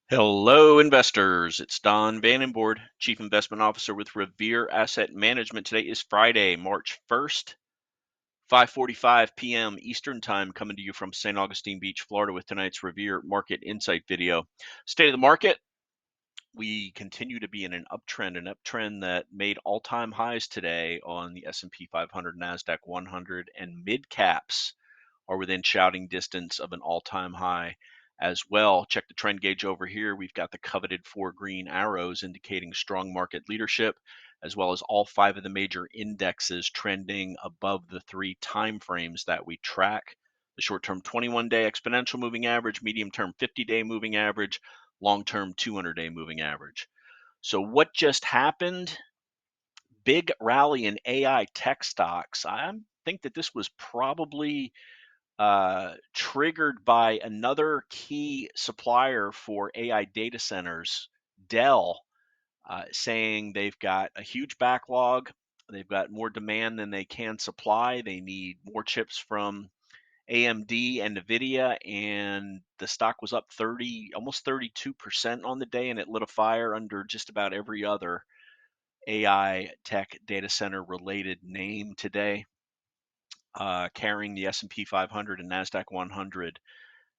Hello, investors. It's Don Vandenbord, Chief Investment Officer with Revere Asset Management. Today is Friday, March 1st, 5:45 p.m. Eastern Time, coming to you from St. Augustine Beach, Florida, with tonight's Revere Market Insight video. State of the market. We continue to be in an uptrend that made all-time highs today on the S&P 500, NASDAQ 100, and mid caps are within shouting distance of an all-time high as well. Check the trend gauge over here. We've got the coveted 4 green arrows indicating strong market leadership, as well as all 5 of the major indexes trending above the 3 time frames that we track. The short-term 21-day exponential moving average, medium-term 50-day moving average, long-term 200-day moving average. So what just happened? Big rally in AI tech stocks. I think that this was probably triggered by another key supplier for AI data centers, Dell, saying they've got a huge backlog. They've got more demand than they can supply. They need more chips from AMD and NVIDIA, and the stock was up almost 32% on the day, and it lit a fire under just about every other AI tech data center related name today, carrying the S&P 500 and NASDAQ 100,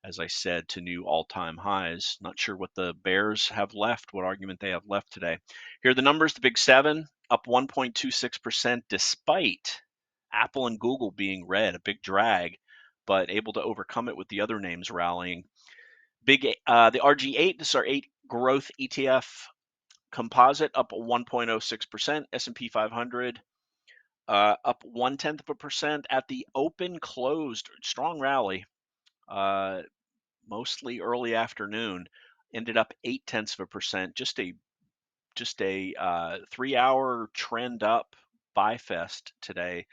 as I said, to new all-time highs. Not sure what the bears have left, what argument they have left today. Here are the numbers. The big 7 up 1.26% despite Apple and Google being red, a big drag, but able to overcome it with the other names rallying. The RG8, this is our 8 growth ETF composite, up 1.06%. S&P 500 up 0.1% at the open closed. Strong rally, mostly early afternoon. Ended up 0.8%. Just a 3-hour trend up buy fest today,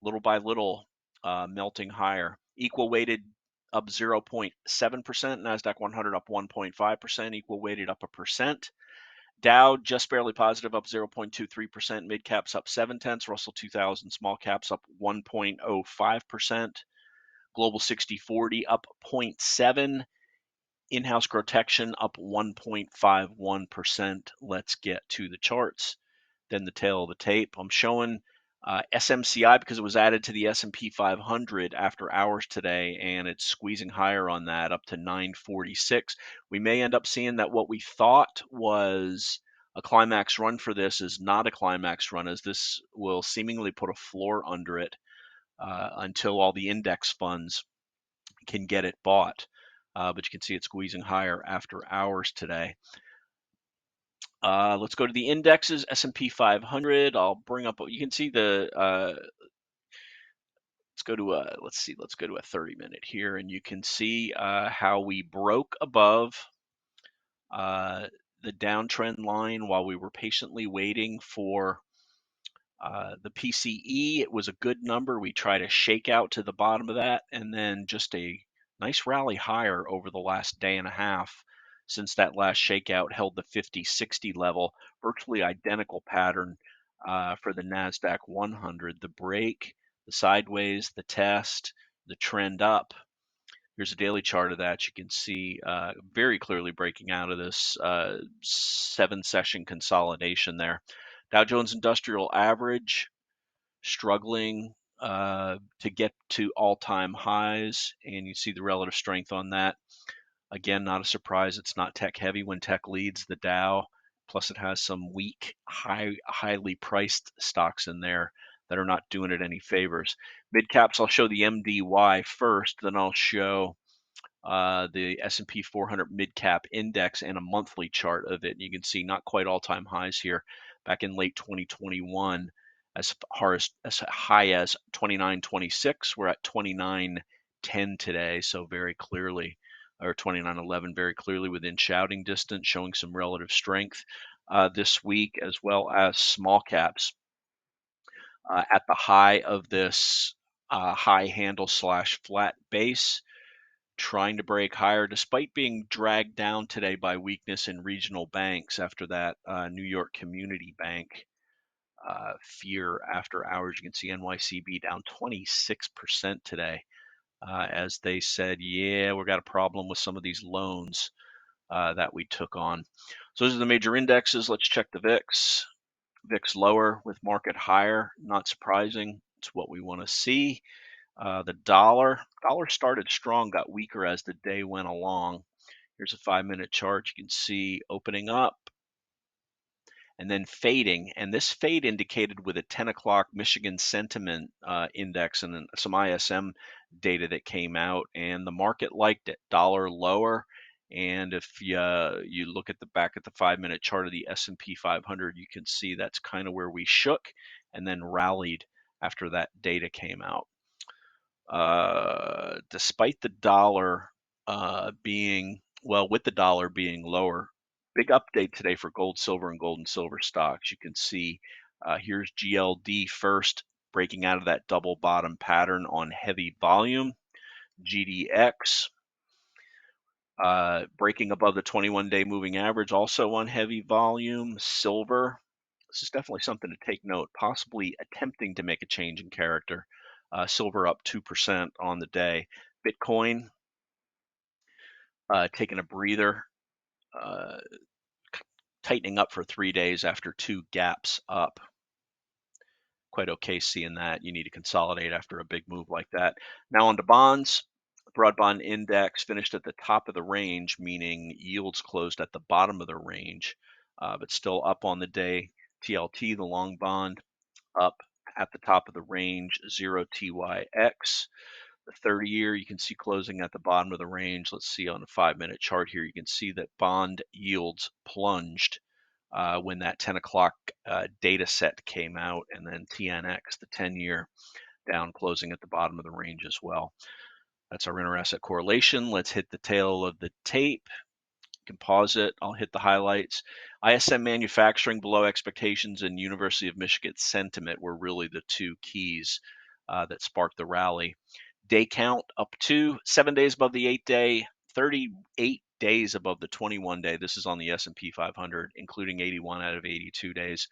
little by little, melting higher. Equal weighted up 0.7%. Nasdaq 100 up 1.5%. Equal weighted up 1%. Dow just barely positive, up 0.23%. Mid caps up 0.7. Russell 2000 small caps up 1.05%. Global 60/40 up 0.7. In-house GROTECTION up 1.51%. Let's get to the charts. Then the tail of the tape. I'm showing SMCI because it was added to the S&P 500 after hours today, and it's squeezing higher on that, up to 946. We may end up seeing that what we thought was a climax run for this is not a climax run, as this will seemingly put a floor under it until all the index funds can get it bought. But you can see it squeezing higher after hours today. Let's go to the indexes. S&P 500. I'll bring up. You can see the. Let's go to a 30-minute here, and you can see how we broke above the downtrend line while we were patiently waiting for the PCE. It was a good number. We tried to shake out to the bottom of that, and then just a nice rally higher over the last day and a half since that last shakeout held the 50-60 level. Virtually identical pattern for the NASDAQ 100. The break, the sideways, the test, the trend up. Here's a daily chart of that. You can see very clearly breaking out of this 7-session consolidation there. Dow Jones Industrial Average struggling to get to all-time highs, and you see the relative strength on that. Again, not a surprise. It's not tech heavy when tech leads the Dow. Plus, it has some weak, highly priced stocks in there that are not doing it any favors. Mid caps, I'll show the MDY first, then I'll show the S&P 400 mid cap index and a monthly chart of it. And you can see not quite all-time highs here. Back in late 2021, as high as 29.26. We're at 29.10 today, so very clearly, or 29.11, very clearly within shouting distance, showing some relative strength this week, as well as small caps at the high of this high handle / flat base, trying to break higher despite being dragged down today by weakness in regional banks after that New York Community Bank fear after hours. You can see NYCB down 26% today as they said, yeah, we've got a problem with some of these loans. that we took on. So those are the major indexes. Let's check the VIX. VIX lower with market higher. Not surprising. It's what we want to see. The dollar started strong, got weaker as the day went along. Here's a 5-minute chart. You can see opening up and then fading. And this fade indicated with a 10 o'clock Michigan sentiment index and then some ISM data that came out, and the market liked it. Dollar lower. And if you look at the back at the 5-minute chart of the S&P 500, you can see that's kind of where we shook and then rallied after that data came out. Despite the dollar with the dollar being lower, big update today for gold, silver, and gold and silver stocks. You can see here's GLD first, breaking out of that double bottom pattern on heavy volume. GDX breaking above the 21-day moving average, also on heavy volume. Silver, this is definitely something to take note, possibly attempting to make a change in character. Silver up 2% on the day. Bitcoin taking a breather, tightening up for 3 days after 2 gaps up. Quite okay seeing that. You need to consolidate after a big move like that. Now on to bonds. Broad bond index finished at the top of the range, meaning yields closed at the bottom of the range, but still up on the day. TLT, the long bond, up at the top of the range, 0TYX. The 30-year, you can see closing at the bottom of the range. Let's see on a 5-minute chart here. You can see that bond yields plunged when that 10 o'clock data set came out, and then TNX, the 10-year, down closing at the bottom of the range as well. That's our inter-asset correlation. Let's hit the tail of the tape. Composite, I'll hit the highlights. ISM manufacturing below expectations and University of Michigan sentiment were really the two keys that sparked the rally. Day count up 7 days above the 8-day, 38 days above the 21-day. This is on the S&P 500, including 81 out of 82 days.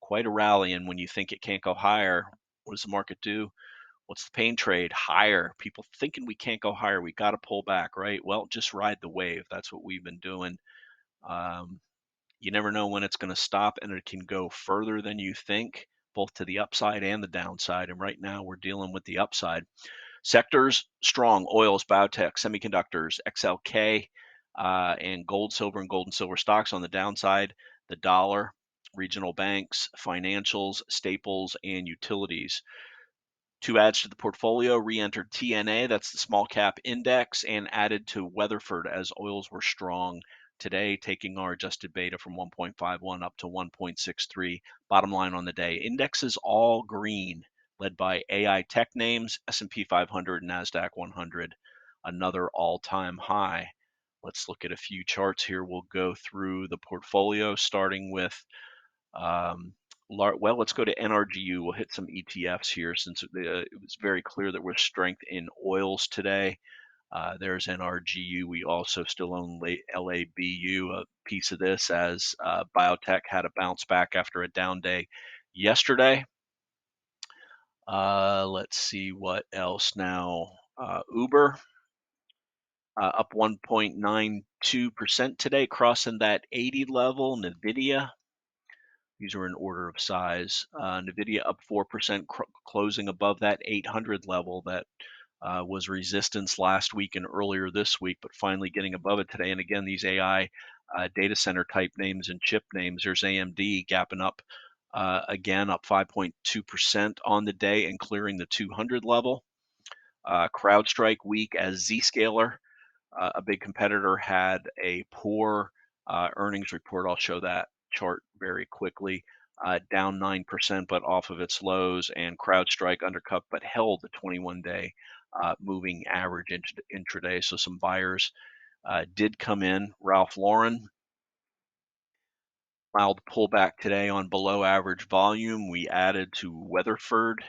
Quite a rally, and when you think it can't go higher, what does the market do? What's the pain trade? Higher. People thinking we can't go higher. We got to pull back, right? Well, just ride the wave. That's what we've been doing. You never know when it's going to stop, and it can go further than you think, both to the upside and the downside. And right now we're dealing with the upside. Sectors strong: oils, biotech, semiconductors, XLK, and gold, silver, and gold and silver stocks. On the downside, the dollar, regional banks, financials, staples, and utilities. Two adds to the portfolio: re-entered TNA, that's the small cap index, and added to Weatherford as oils were strong today, taking our adjusted beta from 1.51 up to 1.63. Bottom line on the day, indexes all green, led by AI tech names, S&P 500, NASDAQ 100, another all-time high. Let's look at a few charts here. We'll go through the portfolio, starting with let's go to NRGU. We'll hit some ETFs here since it was very clear that we're strength in oils today. There's NRGU. We also still own LABU, a piece of this, as biotech had a bounce back after a down day yesterday. Let's see what else now. Uber up 1.92% today, crossing that 80 level. NVIDIA, these are in order of size. NVIDIA up 4%, closing above that 800 level that was resistance last week and earlier this week, but finally getting above it today. And again, these AI data center type names and chip names, there's AMD gapping up again, up 5.2% on the day and clearing the 200 level. CrowdStrike weak as Zscaler, a big competitor, had a poor earnings report. I'll show that chart very quickly. Down 9%, but off of its lows, and CrowdStrike undercut but held the 21-day moving average intraday. So some buyers did come in. Ralph Lauren, mild pullback today on below average volume. We added to Weatherford,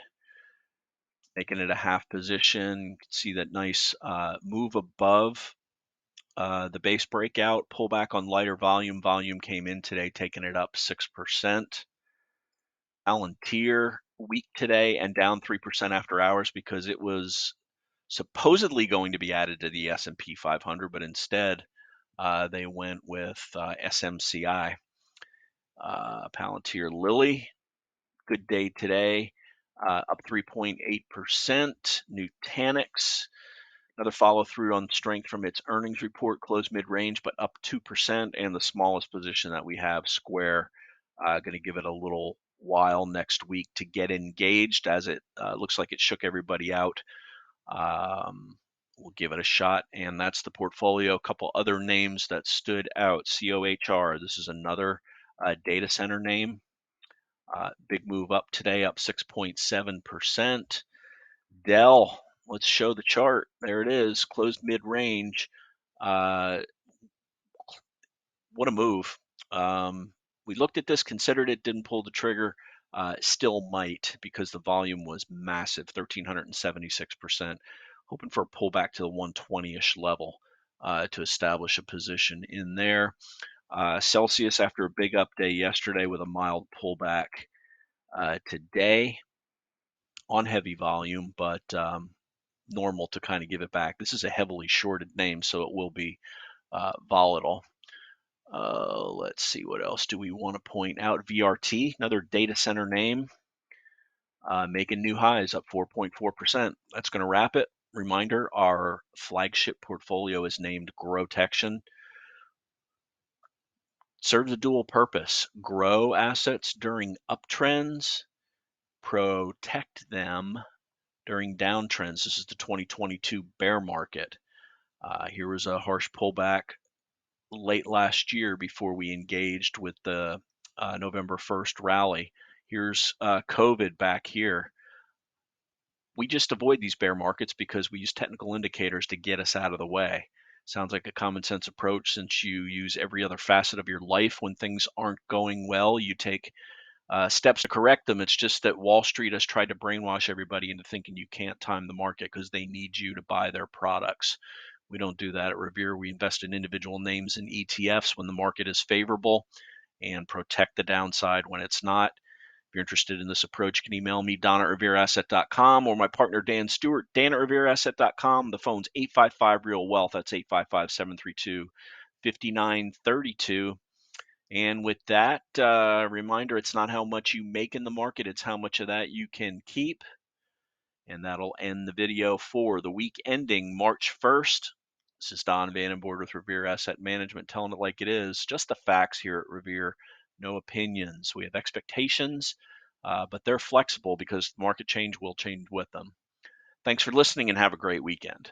making it a half position. You can see that nice move above the base breakout, pullback on lighter volume. Volume came in today, taking it up 6%. Palantir weak today and down 3% after hours because it was supposedly going to be added to the S&P 500, but instead They went with SMCI. Palantir Lilly, good day today, up 3.8%. Nutanix, another follow through on strength from its earnings report, closed mid-range, but up 2%. And the smallest position that we have, Square, going to give it a little while next week to get engaged, as it looks like it shook everybody out. We'll give it a shot, and that's the portfolio. A couple other names that stood out. COHR, this is another data center name. Big move up today, up 6.7%. Dell, let's show the chart. There it is, closed mid-range. What a move. We looked at this, considered it, didn't pull the trigger. Still might, because the volume was massive, 1,376%. Hoping for a pullback to the 120-ish level to establish a position in there. Celsius, after a big up day yesterday with a mild pullback today on heavy volume, but normal to kind of give it back. This is a heavily shorted name, so it will be volatile. Let's see, what else do we want to point out? VRT, another data center name, making new highs, up 4.4%. That's going to wrap it. Reminder, our flagship portfolio is named GROTECTION. Serves a dual purpose: grow assets during uptrends, protect them during downtrends. This is the 2022 bear market. Here was a harsh pullback late last year before we engaged with the November 1st rally. Here's COVID back here. We just avoid these bear markets because we use technical indicators to get us out of the way. Sounds like a common sense approach, since you use every other facet of your life. When things aren't going well, you take steps to correct them. It's just that Wall Street has tried to brainwash everybody into thinking you can't time the market because they need you to buy their products. We don't do that at Revere. We invest in individual names and ETFs when the market is favorable and protect the downside when it's not. If you're interested in this approach, you can email me, don@revereasset.com, or my partner, Dan Stewart, dan@revereasset.com. The phone's 855-REAL-WEALTH. That's 855-732-5932. And with that reminder, it's not how much you make in the market, it's how much of that you can keep. And that'll end the video for the week ending March 1st. This is Don Vandenbord with Revere Asset Management, telling it like it is. Just the facts here at Revere, no opinions. We have expectations, but they're flexible because market change will change with them. Thanks for listening, and have a great weekend.